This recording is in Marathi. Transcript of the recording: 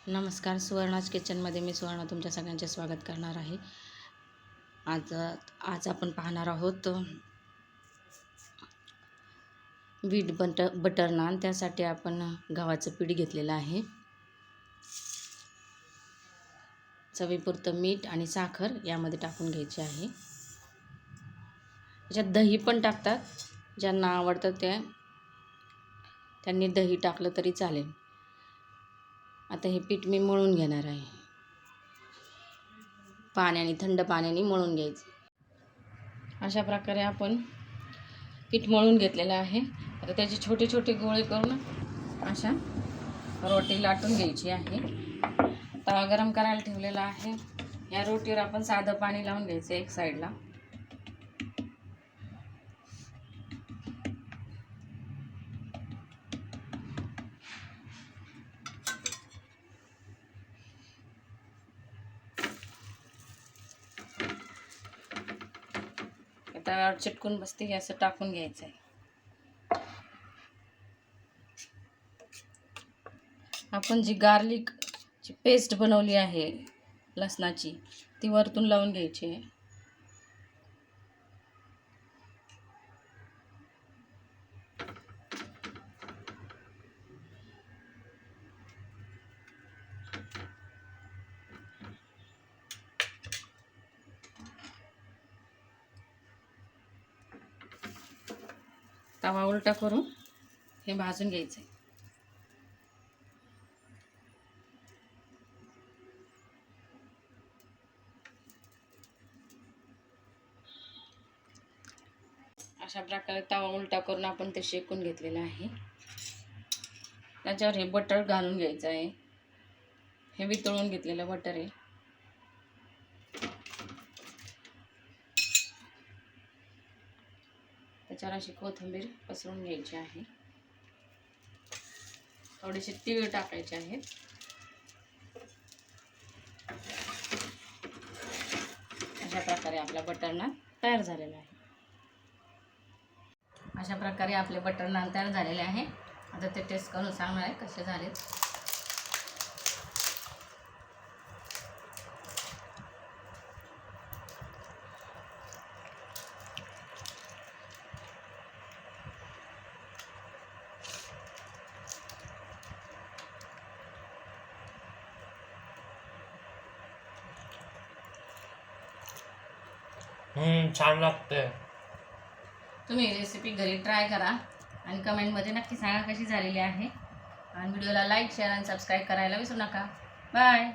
नमस्कार, सुवर्णाज किचनमध्ये मी सुवर्णा तुमच्या सगळ्यांचे स्वागत करणार आहे। आज आपण पाहणार आहोत व्हीट बटर नान। त्यासाठी आपण गव्हाचं पीठ घेतलेलं आहे, चवीपुरतं मीठ आणि साखर यामध्ये टाकून घ्यायचे आहे। याच्यात दही पण टाकतात, ज्यांना आवडतं त्यांनी दही टाकलं तरी चालेल। आता हे पीठ मी मळून घेणार आहे, थंड पाण्याने मळून घ्यायचं। अशा प्रकारे आपण पीठ मळून घेतलेलं आहे। आता त्याचे छोटे छोटे गोळे करून अशा रोटी लाटून घ्यायची आहे। तवा गरम करायला ठेवलेला आहे। या रोटीवर आपण साधं पाणी लावून घ्यायचं एक साईडला। तव्यावर चिटकून बसते हे असं टाकून घ्यायचं आहे। आपण जी गार्लिकची पेस्ट बनवली आहे लसणाची, ती वरतून लावून घ्यायची आहे। तवा उलटा करून हे भाजून घ्यायचं आहे। अशा प्रकारे तवा उलटा करून आपण ते शेकून घेतलेलं आहे। त्याच्यावर हे बटर घालून घ्यायचं आहे। हे वितळून घेतलेलं बटर आहे। त्याच्यावर अशी कोथिंबीर पसरून घ्यायची आहे। थोडेसे तीळ टाकायचे आहेत। अशा प्रकारे आपला बटर नान तयार झालेला आहे। अशा प्रकारे आपले बटर नान तयार झालेले आहे। आता ते टेस्ट करून सांगणार आहे कसे झाले। छान लागते। तुम्ही रेसिपी घरी ट्राय करा आणि कमेंटमध्ये नक्की सांगा कशी झालेली आहे। आणि व्हिडिओला लाईक, शेअर आणि सबस्क्राईब करायला विसरू नका। बाय।